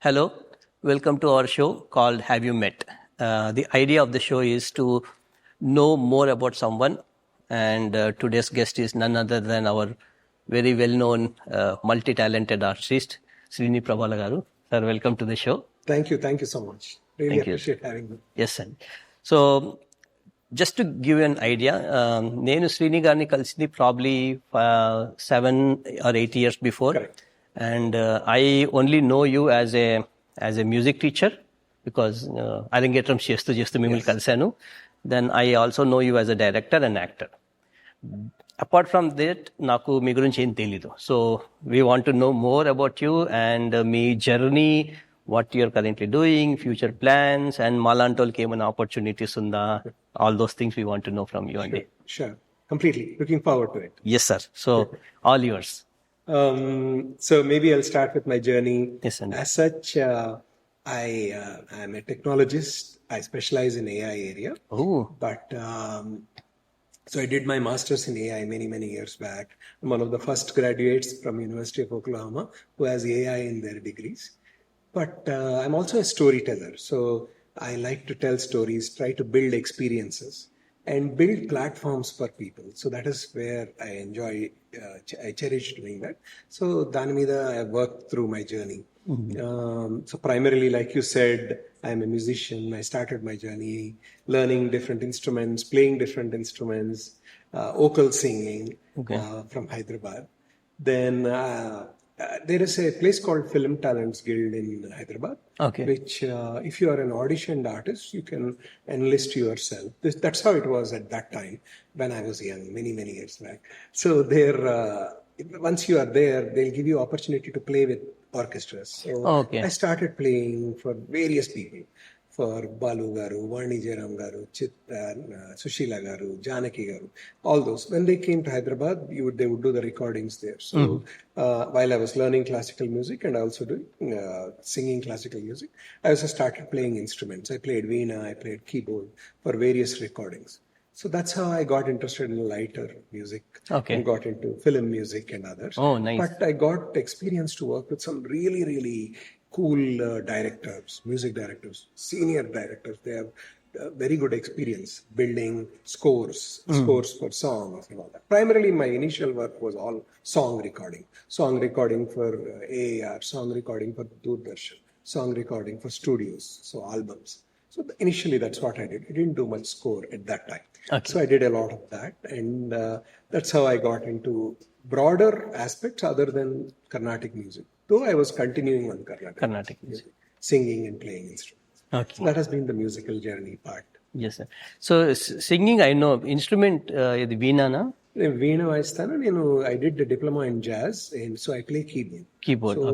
Hello, welcome to our show called Have You Met? The idea of the show is to know more about someone, and today's guest is none other than our very well known, multi talented artist, Srini Prabhala Garu. Sir, welcome to the show. Thank you so much. Really Thank you. appreciate having me. Yes, sir. So, just to give you an idea, నేను శ్రీని గారిని కలిసింది probably 7 or 8 years before. Correct. And I only know you as a music teacher because అరంగేట్రం చేస్తూ మిమ్మల్ని కలిశాను. Then I also know you as a director and actor. Apart from that, నాకు మీ గురించి ఏం తెలీదు. So we want to know more about you and me journey, what you're currently doing, future plans, and మాలాంటోళ్ళకి ఏమైనా opportunities ఉందా? All those things we want to know from you. Sure. Completely. Looking forward to it. Yes, sir. So all yours. So maybe I'll start with my journey. Yes, sir. As such, I am a technologist. I specialize in AI area. Oh. But so I did my master's in AI many years back. I'm one of the first graduates from University of Oklahoma who has AI in their degrees. But I'm also a storyteller. So I like to tell stories, try to build experiences and build platforms for people. So that is where I enjoy, I cherish doing that. So Danimida, I worked through my journey. So primarily, like you said, I'm a musician. I started my journey learning different instruments, playing different instruments, vocal singing from Hyderabad. Then there is a place called Film Talents Guild in Hyderabad, which if you are an auditioned artist, you can enlist yourself. That's how it was at that time when I was young, many years back. So there, once you are there, they'll give you opportunity to play with orchestras. So I started playing for various people. For Balu Garu, Vani Jayaram Garu, Chitra, Susheela Garu, Janaki Garu, all those. When they came to Hyderabad, they would do the recordings there. So while I was learning classical music and also doing singing classical music, I also started playing instruments. I played veena, I played keyboard for various recordings. So that's how I got interested in lighter music and got into film music and others. Oh, nice. But I got experience to work with some really cool directors, music directors, senior directors. They have very good experience building scores for songs and all that. Primarily, my initial work was all song recording for AAR, song recording for Doordarshan, song recording for studios, so albums. So initially, that's what I did. I didn't do much score at that time. So I did a lot of that, and that's how I got into broader aspects other than Carnatic music. Though I was continuing on Carnatic music, singing and playing instruments. So that has been the musical journey part. Yes, sir. So singing, I know. Instrument, ఇది వీణానా? వీణ వాయిస్తాను నేను. I did the diploma in jazz, and so I play keyboard. So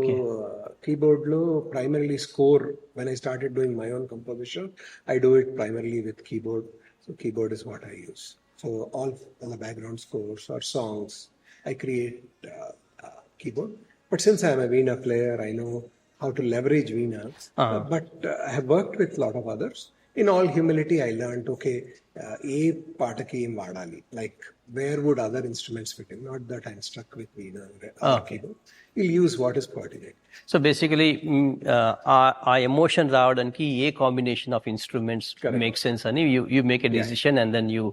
keyboard lo primarily score. When I started doing my own composition, I do it primarily with keyboard. So keyboard is what I use. So all the background scores or songs, I create keyboard. But since I'm a veena player, I know how to leverage veena. But I have worked with a lot of others. In all humility, I learned, ఏ పాటకి ఏం వాడాలి, like where would other instruments fit in? Not that I'm stuck with veena or keyboard. We'll use what is pertinent. So basically, ఆ emotion రావడానికి a combination of instruments make sense అని you make a decision and then you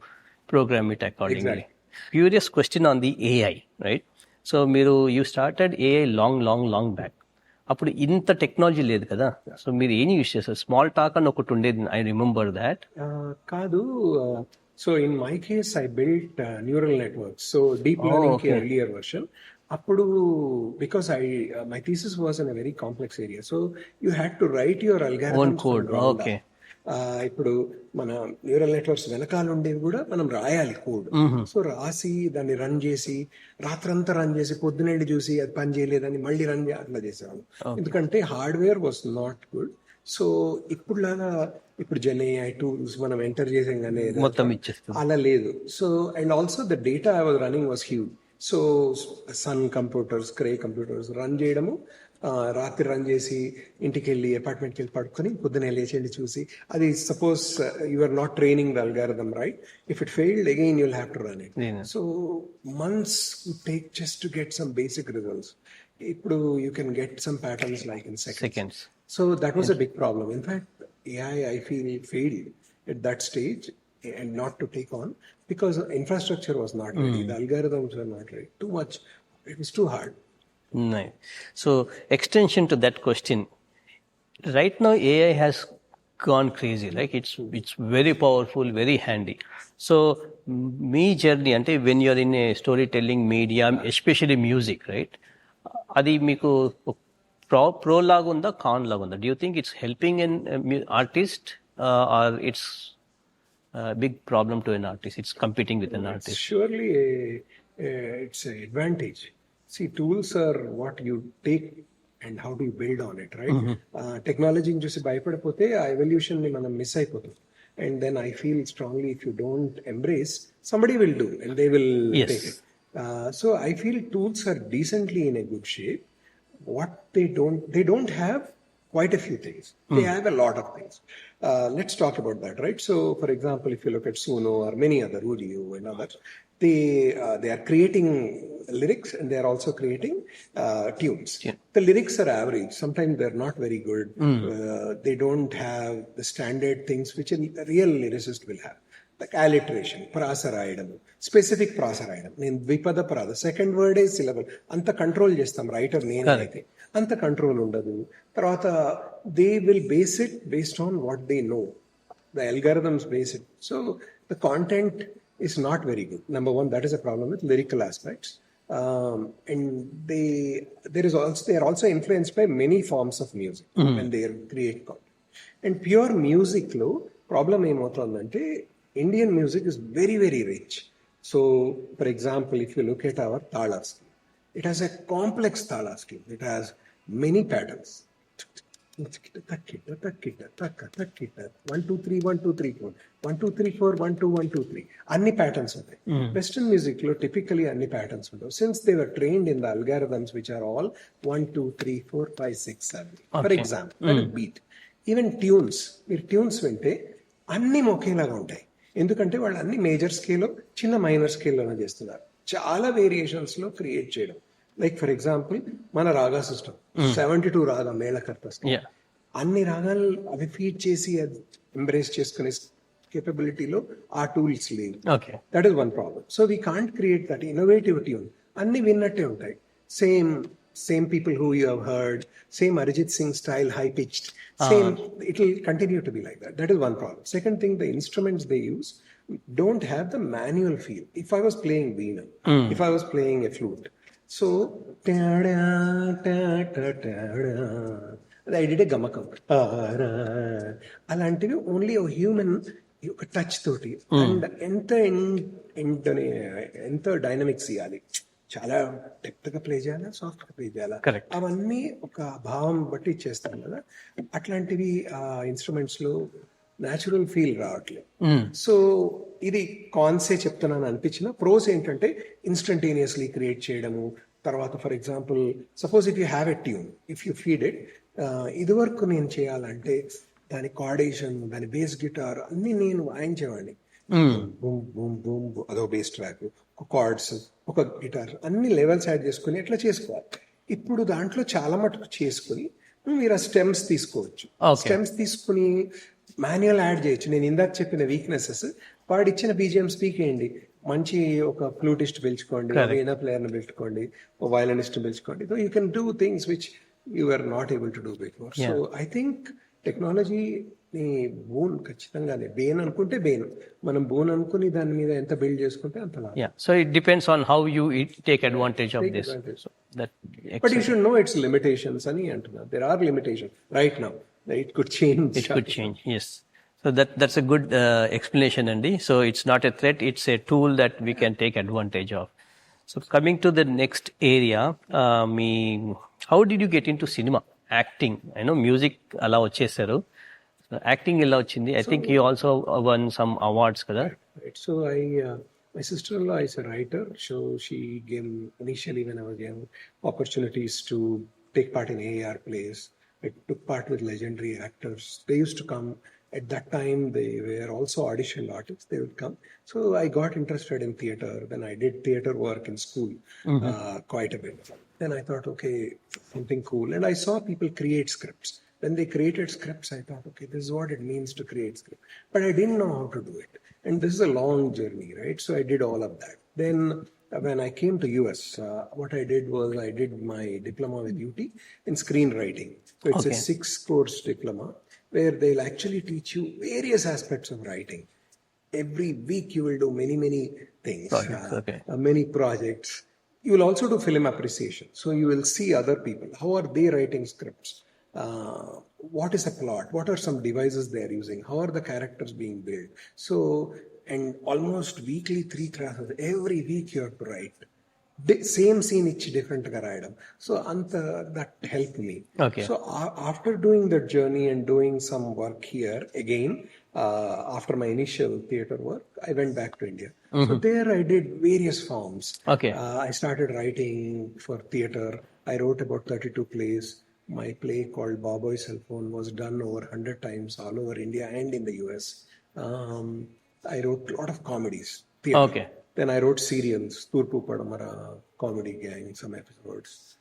program it accordingly. Curious question on the AI, right? So మీరు you started AI long back. అప్పుడు ఇంత technology లేదు కదా. So మీరు ఏం use చేస్తారు? Small talk అని ఒకటి ఉండేది, ఐ రిమెంబర్ దాట్. కాదు. So in my case I built neural networks. So deep learning కి ఎర్లియర్ వర్షన్. అప్పుడు because my thesis was in a very complex area. So you had to right your algorithm code. Okay. ఇప్పుడు మన neural networks వెనకాల ఉండేవి కూడా మనం రాయాలి code. So రాసి దాన్ని రన్ చేసి రాత్రంతా రన్ చేసి పొద్దునెళ్ళి చూసి అది పని చేయలేదని మళ్ళీ రన్ అట్లా చేసేవాళ్ళం. ఎందుకంటే hardware was not good. So ఇప్పుడు జెన్ AI టూల్స్ మనం ఎంటర్ చేసాగానే అలా లేదు. So and also the data I was running was huge. So Sun computers, Cray computers run చేయడము, రాత్రి రన్ చేసి ఇంటికి వెళ్ళి అపార్ట్మెంట్కి వెళ్ళి పడుకొని పొద్దున లేచి వెళ్ళి చూసి అది suppose you are not training the algorithm right. If it failed again you'll have to run it. So months take just to get some basic results. ఇప్పుడు you can get some patterns like in seconds. So that was a big problem. In fact, AI, I feel, failed at that stage and not to take on because infrastructure was not ready. The algorithms were not ready. Too much. It was too hard. Nice. So extension to that question, right now AI has gone crazy. Like it's very powerful, very handy. So me journey ante when you're in a storytelling medium, especially music, right? అది మీకు pro లాగా ఉందా కాన్ లాగా ఉందా? Do you think it's helping an artist or it's a big problem to an artist? It's competing with an artist. Surely it's an advantage. See, tools are what you take and how do you build on it, right? Technology చూసి భయపడిపోతే ఆ evolution ని మనం miss అయిపోతాం. And then I feel strongly if you don't embrace, somebody will do and they will take it. So I feel tools are decently in a good shape. What they don't have quite a few things. They have a lot of things. Let's talk about that, right? So, for example, if you look at Suno or many other, Udio and others, they are creating lyrics and they are also creating tunes. Yeah. The lyrics are average. Sometimes they're not very good. They don't have the standard things which a real lyricist will have. Like alliteration, prasa రాయడము, specific ప్రాస రాయడం. నేను ద్విపద ప్రాస, second వర్డే syllable అంత control చేస్తాం writer నేనైతే. అంత control ఉండదు. తర్వాత they will base it based on what they know. The algorithms base it. So the content is not very good. Number one, that is a problem with lyrical aspects. And they are also influenced by many forms of music when they create content. And pure music lo problem emotundante Indian music is very, very rich. So, for example, if you look at our thala scheme, it has a complex thala scheme. It has many patterns. 1, 2, 3, 1, 2, 3, 4. 1, 2, 3, 4, 1, 2, 1, 2, 3. అన్ని patterns ఉంటాయి. Western music లో typically అన్ని patterns ఉంటాయి. Since they were trained in the algorithms which are all 1, 2, 3, 4, 5, 6, 7. For example, that is beat. Even tunes, మీరు tunes వింటే అన్ని ఒకేలాగా ఉంటాయి. ఎందుకంటే వాళ్ళు అన్ని మేజర్ స్కేల్ చిన్న మైనర్ స్కేల్లోనే చేస్తున్నారు. చాలా వేరియేషన్స్ లో క్రియేట్ చేయడం. లైక్ ఫర్ ఎగ్జాంపుల్ మన రాగా సిస్టమ్ 72 రాగా మేళకర్త, అన్ని రాగాలు అవి ఫీడ్ చేసి అది ఎంబ్రేస్ చేసుకునే కేపబిలిటీలో ఆ టూల్స్ లేవు. That is one problem. So we can't create that innovative tune. అన్ని విన్నట్టే ఉంటాయి. Same people who you have heard, same Arijit Singh style, high pitched, same. It will continue to be like that. That is one problem. Second thing, the instruments they use don't have the manual feel. If I was playing veena, if I was playing a flute, so I did a gamakam. అలాంటివి only human ఒక touch తోటి and ఎంత dynamics ఇవ్వాలి, చాలా depth గా play చేయాలా, soft గా play చేయాలా, అవన్నీ ఒక భావం బట్టి చేస్తాం కదా. అట్లాంటివి ఆ ఇన్స్ట్రుమెంట్స్ లో న్యాచురల్ ఫీల్ రావట్లేదు. సో ఇది కాన్సే చెప్తున్నాను అనిపించిన. ప్రోస్ ఏంటంటే ఇన్స్టంటేనియస్లీ క్రియేట్ చేయడము. తర్వాత for example suppose if you have a tune, if you feed it, ఇది వరకు నేను చేయాలంటే దాని కార్డేషన్, దాని బేస్ గిటార్ అన్ని నేను వాయించేవాడిని. బూమ్ బూమ్ బూమ్, అదో బేస్ ట్రాక్, ఒక కార్డ్స్, ఒక గిటార్, అన్ని లెవెల్స్ యాడ్ చేసుకుని ఎట్లా చేసుకోవాలి. ఇప్పుడు దాంట్లో చాలా మటుకు చేసుకుని మీరు ఆ స్టెమ్స్ తీసుకోవచ్చు. స్టెమ్స్ తీసుకుని మాన్యువల్ యాడ్ చేయొచ్చు. నేను ఇందాక చెప్పిన వీక్నెసెస్ వాడిచ్చిన బీజిఎం స్పీక్ చేయండి. మంచి ఒక ఫ్లూటిస్ట్ పిలుచుకోండి, వీణా ప్లేయర్ని పిలుచుకోండి, ఒక వయలినిస్ట్ పిలుచుకోండి. So you can do things which you are not able to do before. So I think technology నీ బోన్ ఖచ్చితంగానే బేన్ అనుకుంటే బేన్, మనం బోన్ అనుకుని దాని మీద ఎంత బిల్డ్ చేసుకుంటే అంత లాభం. So it depends on how you take advantage of this. But you should know its limitations అని అంటున్నారు. There are limitations right now. It could change. It could change, yes. So that's a good explanation, Andy. So it's not a threat, it's a tool that we can take advantage of. So coming to the next area, how did you get into cinema, acting? I know music ala vachesaru. So acting ella ochindi. I think you also won some awards kada. Right. So my sister-in-law is a writer, so she gave initially when I was young opportunities to take part in AAR plays. I took part with legendary actors. They used to come. At that time, they were also audition artists. They would come. So I got interested in theatre. Then I did theatre work in school quite a bit. Then I thought, okay, something cool. And I saw people create scripts. when they created scripts, I thought, okay, this is what it means to create script. But I didn't know how to do it. And this is a long journey, right? So I did all of that. Then when I came to US, what I did was I did my diploma with UT in screenwriting. So it's a 6-course diploma where they'll actually teach you various aspects of writing. Every week you will do many things, many projects. You will also do film appreciation. So you will see other people. How are they writing scripts? What is a plot? What are some devices they are using? How are the characters being built? So, and almost weekly 3 classes. Every week you have to write. Same scene each different garayadam. So that helped me. So after doing that journey and doing some work here again, after my initial theater work, I went back to India. So there I did various forms. I started writing for theater. I wrote about 32 plays. My play called Baboy Cell Phone was done over 100 times all over India and in the US. I wrote a lot of comedies, theater. Then I wrote serials, Turpu Padamara, Comedy Gang, some episodes,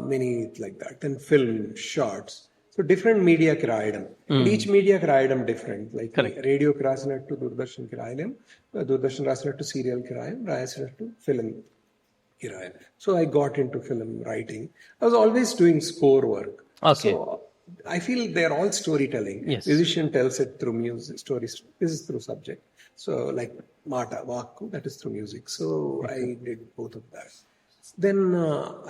many like that. Then film, shorts. So different media kirayadam. Each media kirayadam different. Like radio kirasinet Doordarshan kirayadam, Doordarshan rasinet to serial kirayam, rasinet to film kirayam. So I got into film writing. I was always doing score work. So I feel they're all storytelling. Musician tells it through music, stories. This is through subject. So like Mata, Vaku, that is through music. So I did both of that. Then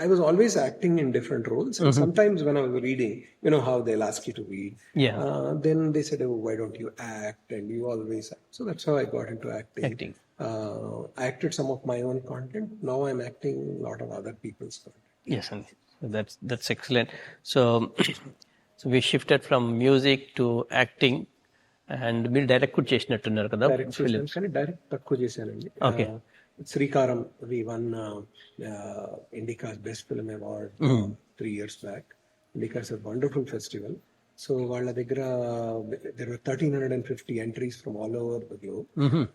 I was always acting in different roles. And sometimes when I was reading, you know how they'll ask you to read. Then they said, oh, why don't you act? And you always act. So that's how I got into acting. I acted some of my own content. Now I'm acting a lot of other people's content. Yes, and that's excellent. So, so we shifted from music to acting. And మీరు direct కూడా చేసినట్టున్నారు కదా films. Direct తక్కువ చేశానండి. Sreekaram we won ఇండికాస్ best film award 3 years back. ఇండికాస్ wonderful festival. So వాళ్ళ దగ్గర there were 1350 entries from all over the globe,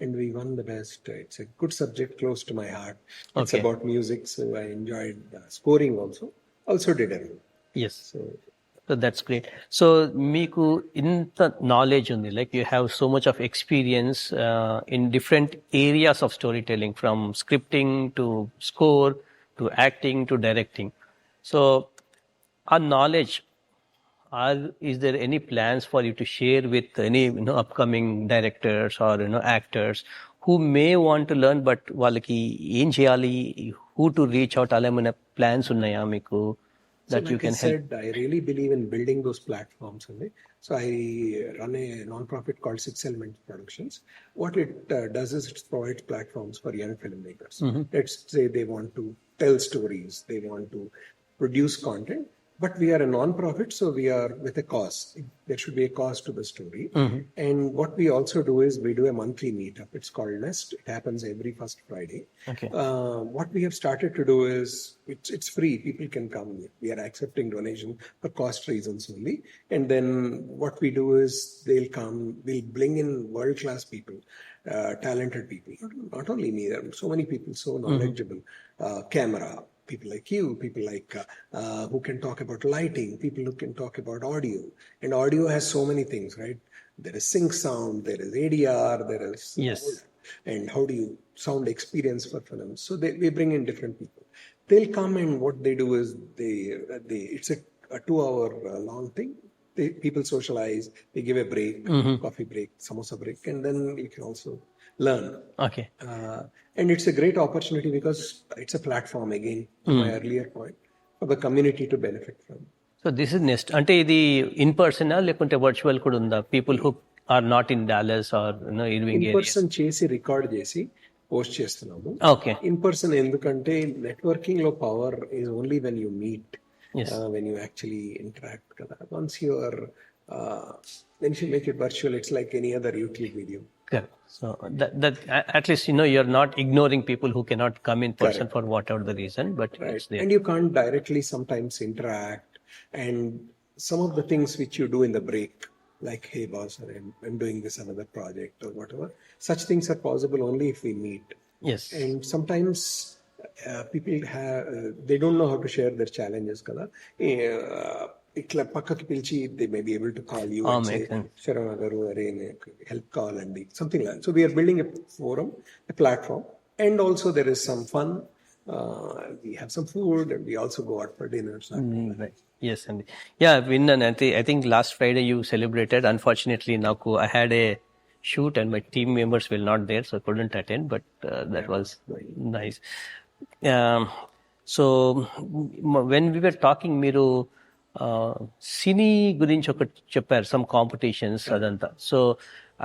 and we won the best. It's a good subject, close to my heart. It's about music, so I enjoyed scoring also did everything. Yes. So that's great. So meeku inta knowledge undi, like you have so much of experience in different areas of storytelling, from scripting to score to acting to directing. So our knowledge, is there any plans for you to share with any upcoming directors or actors who may want to learn but వాళ్ళకి ఏం చేయాలి, who to reach out, అలా ఏమైనా plans ఉన్నాయా మీకు? That so you can help. I really believe in building those platforms. So I run a non-profit called 6 Elements Productions. What it does is it provides platforms for young filmmakers. Let's say they want to tell stories, they want to produce content, but we are a non-profit, so we are with a cost. There should be a cost to the story. And what we also do is we do a monthly meetup. It's called Nest. It happens every first Friday. What we have started to do is it's free. People can come. We are accepting donation for cost reasons only. And then what we do is they'll come. We'll bring in world-class people, talented people. Not only me. There are so many people so knowledgeable. Camera. People like you, people like who can talk about lighting, people who can talk about audio. And audio has so many things, right? There is sync sound, there is ADR, there is... And how do you sound experience for films? So we bring in different people. They'll come and what they do is it's a 2-hour long thing. People socialize, they give a break, coffee break, samosa break, and then you can also learn. And it's a great opportunity because it's a platform, again, my earlier point, for the community to benefit from. So this is Nest. Ante idi in person lekunte virtual kuda unda? People who are not in Dallas or Irving in areas. person chesi record chesi post chestunnamo. In person endukante networking lo power is only when you meet. When you actually interact kada. Once you are then if you make it virtual, it's like any other YouTube video. Correct. So that at least you're not ignoring people who cannot come in person for whatever the reason, but it's there. And you can't directly sometimes interact. And some of the things which you do in the break, like, hey boss, I'm doing this another project or whatever, such things are possible only if we meet. And sometimes people they don't know how to share their challenges. ఇట్లా పక్కకి పిలిచి they may be able to call you and say, makes sense. Saravana Garu, help call and something like that. So we are building a forum, a platform, and also there is some fun. We have some food and we also go out for dinners. Right. Yes, and yeah, విన్నాను. I think last Friday you celebrated. Unfortunately, నాకు I had a shoot and my team members were not there, so I couldn't attend. But that was nice. Um, so when we were talking, మీరు సినీ గురించి ఒకటి చెప్పారు, some competitions అదంతా. So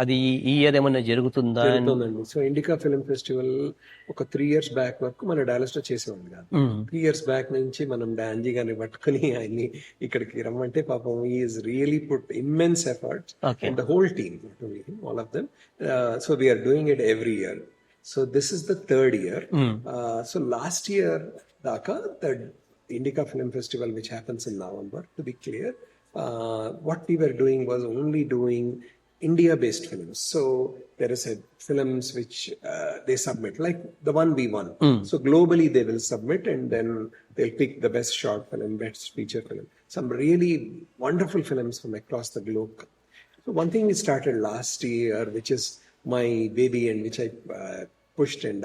అది ఈ year ఏమన్నా జరుగుతుందా? జరుగుతుందండి. సో ఇండికా ఫిల్మ్ ఫెస్టివల్ ఒక 3 years బ్యాక్ వరకు మన డాలస్ లో చేసేవాళ్ళు కాదు. 3 years బ్యాక్ నుంచి మనం డాన్జీ గారిని పట్టుకుని ఆయన్ని ఇక్కడికి రమ్మంటే పాపం is really put immense efforts and the whole team, all of them. So we are doing it every year. So this is the 3rd year. సో లాస్ట్ ఇయర్ దాకా the Indica Film Festival, which happens in November, to be clear, what we were doing was only doing India-based films. So there is a films which they submit, like the one we won. So globally they will submit and then they'll pick the best short film, best feature film. Some really wonderful films from across the globe. So one thing we started last year, which is my baby and which I pushed and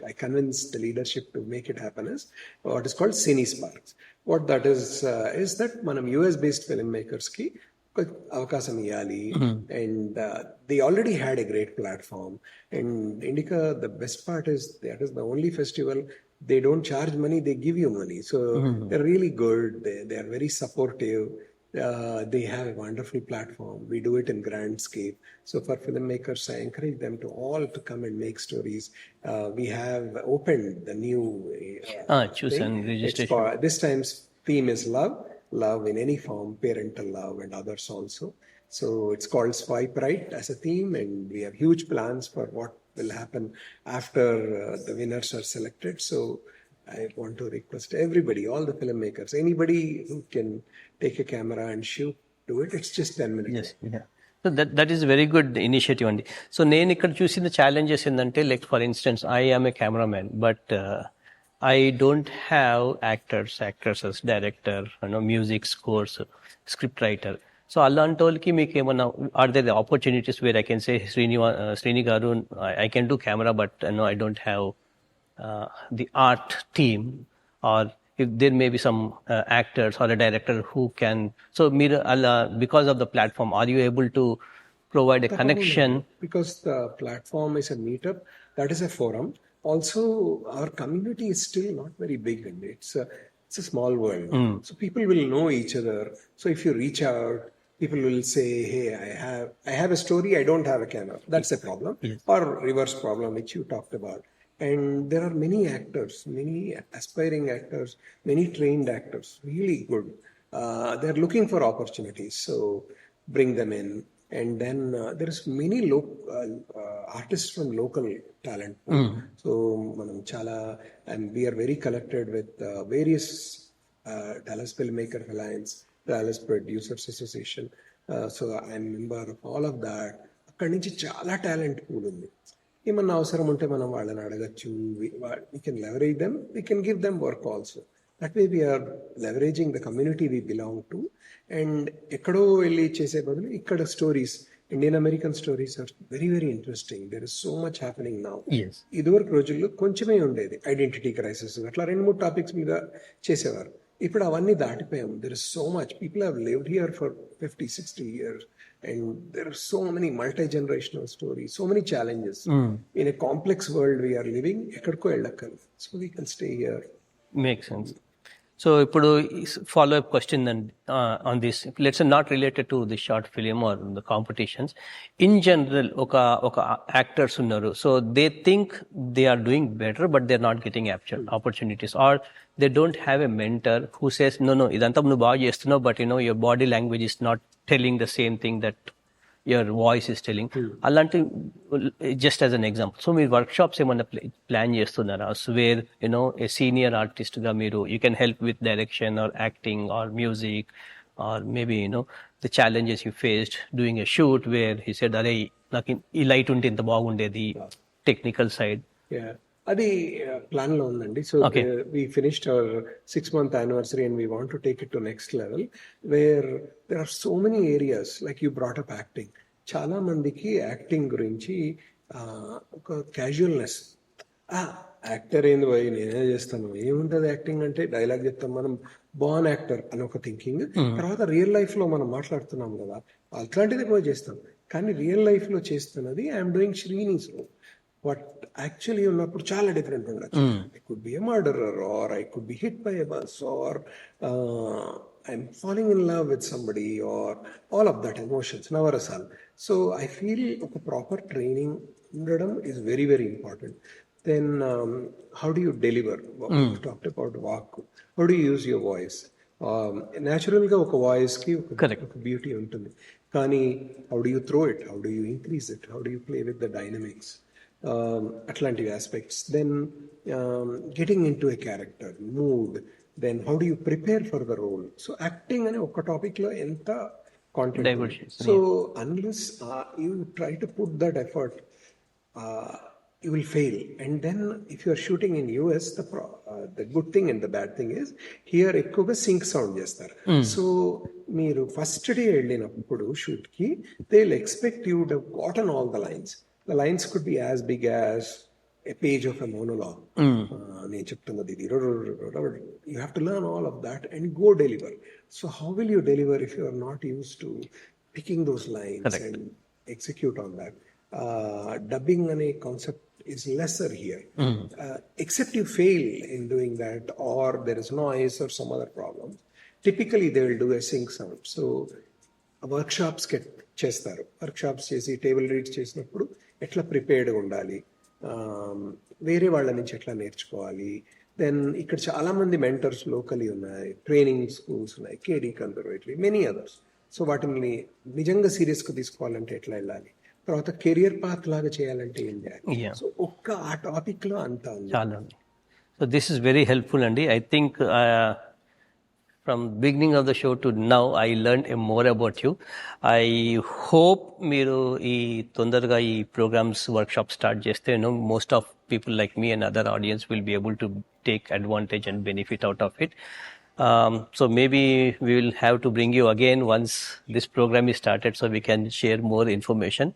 I convinced the leadership to make it happen, is what is called Cine Sparks. What that is that manam US based filmmakers ki avakasam iyali, and they already had a great platform. And Indica, the best part is that is the only festival they don't charge money, they give you money. So they're really good. They are very supportive. They have a wonderful platform. We do it in grand scale. So for filmmakers, I encourage them to all to come and make stories. We have opened the new choose thing. and registration. This time's theme is love in any form, parental love and others also. So it's called Swipe Right as a theme, and we have huge plans for what will happen after the winners are selected. So I want to request everybody, all the filmmakers, anybody who can take a camera and shoot, do it. It's just 10 minutes. Yes, yeah. So that is a very good initiative అండి. So నేను ఇక్కడ చూసిన challenges ఏంటంటే, like for instance I am a cameraman, but I don't have actors director, music scores, script writer. So అలాంటి వాళ్ళకి మీకు ఏమన్నా are there opportunities where I can say Srini garu, I can do camera but I don't have the art team, or if there may be some actors or a director who can, so because of the platform, are you able to provide a connection? Because the platform is a meetup, that is a forum. Also our community is still not very big, and it's a small world. So people will know each other. So if you reach out, people will say, hey, I have a story, I don't have a camera. That's a problem. Yes. Or reverse problem which you talked about. And there are many actors, many aspiring actors, many trained actors, really good. They're looking for opportunities, so bring them in. And then there is many artists from local talent. So manam chala, and we are very connected with various Dallas Filmmaker Alliance, Dallas Producers Association. So I'm a member of all of that. అక్కడి నుంచి చాలా talent pool ఉంది. ఏమన్నా అవసరం ఉంటే మనం వాళ్ళని అడగచ్చు. We can leverage them, we can give them work also. That way we are leveraging the community we belong to. And ఎక్కడో వెళ్ళి చేసే బదులు ఇక్కడ stories, Indian American stories are very very interesting. There is so much happening now. ఇదివరకు రోజుల్లో కొంచెమే ఉండేది, identity crisis అట్లా 2-3 టాపిక్స్ మీద చేసేవారు. ఇప్పుడు అవన్నీ దాటిపోయాం. There is so much, people have lived here for 50-60 years. And there are so many multi-generational stories, so many challenges. In a complex world we are living, ekkadko ellakkalu. So we can stay here. Makes sense. So ఇప్పుడు follow-up question then on this. Let's say not related to the short film or the competitions. In general, ఒక actors ఉన్నారు. So they think they are doing better, but they're not getting opportunities. Or they don't have a mentor who says, no, ఇదంతా నువ్వు బాగా చేస్తున్నావు, but your body language is not telling the same thing that your voice is telling. అలాంటి, just as an example. So మీరు workshops ఏమన్నా plan చేస్తున్నారా, wear a senior artist గా మీరు you can help with direction are acting or music, or maybe the challenges you faced doing a shoot where he said, అరే నాకు ఈ light ఉంటే ఇంత బాగుండేది, టెక్నికల్ సైడ్. అది ప్లాన్ లో ఉందండి. So we finished our 6-month anniversary and we want to take it to next level where there are so many areas like you brought up acting. చాలా మందికి యాక్టింగ్ గురించి ఒక క్యాజువల్నెస్, యాక్టర్ ఏంది పోయి నేనే చేస్తాను, ఏముంటది యాక్టింగ్ అంటే డైలాగ్ చెప్తాం మనం, బాన్ యాక్టర్ అని ఒక థింకింగ్. తర్వాత రియల్ లైఫ్ లో మనం మాట్లాడుతున్నాం కదా, అట్లాంటిది పోయి చేస్తాం. కానీ రియల్ లైఫ్ లో చేస్తున్నది I'm doing Srini's role. But actually ఉన్నప్పుడు చాలా డిఫరెంట్ ఉండొచ్చు. I could be a murderer or I could be hit by a bus or I'm falling in love with somebody or all of that emotions, నవరసాలు. So I feel ఒక proper training ఉండడం is very very important. Then how do you deliver? You talked about walk. How do you use your voice? Naturalగా ఒక వాయిస్కి ఒక beauty ఉంటుంది, కానీ how do you throw it, how do you increase it, how do you play with the dynamics, అట్లాంటివి aspects. Then getting into a character mood, then how do you prepare for the role. So acting అనే ఒక టాపిక్లో ఎంత content. So unless you try to put that effort, you will fail. And then if you are shooting in US, the good thing and the bad thing is here ఎక్కువగా sync sound చేస్తారు. So మీరు first day వెళ్ళినప్పుడు shoot కి they will expect you to gotten all the lines. The lines could be as big as a page of a monologue. నేను చెప్తున్నది ఇది, you have to learn all of that and go deliver. So how will you deliver if you are not used to picking those lines and execute on that? Dubbing అనే concept is lesser here. Except you fail in doing that or there is noise or some other problem. Typically they will do a sync sound. So workshops చేస్తారు. Workshops చేసి table reads చేసినప్పుడు ఎట్లా ప్రిపేర్డ్గా ఉండాలి, వేరే వాళ్ళ నుంచి ఎట్లా నేర్చుకోవాలి. దెన్ ఇక్కడ చాలా మంది మెంటర్స్ లోకలీ ఉన్నాయి, ట్రైనింగ్ స్కూల్స్ ఉన్నాయి, కేడీ కన్జర్వేటరీ, మెనీ అదర్స్. సో వాటిని నిజంగా సీరియస్గా తీసుకోవాలంటే ఎట్లా వెళ్ళాలి, తర్వాత కెరియర్ పాత్ లాగా చేయాలంటే ఏం చేయాలి. సో ఒక్క ఆ టాపిక్ లో అంతా చాలా. So this is very helpful అండి. I think from beginning of the show to now I learn more about you. I hope మీరు ఈ తొందరగా ఈ ప్రోగ్రామ్స్ వర్క్షాప్ స్టార్ట్ చేస్తే most of people like me and other audience will be able to take advantage and benefit out of it. So maybe we will have to bring you again once this program is started so we can share more information.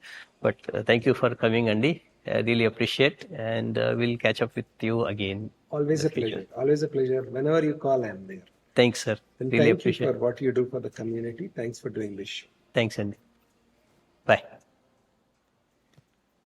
But thank you for coming, Andy. I really appreciate, and we'll catch up with you again. Always a pleasure. Always a pleasure. Whenever you call, I'm there. Thanks, sir. And really thank appreciate you for what you do for the community. Thanks for doing this show. Thanks, Andy. Bye.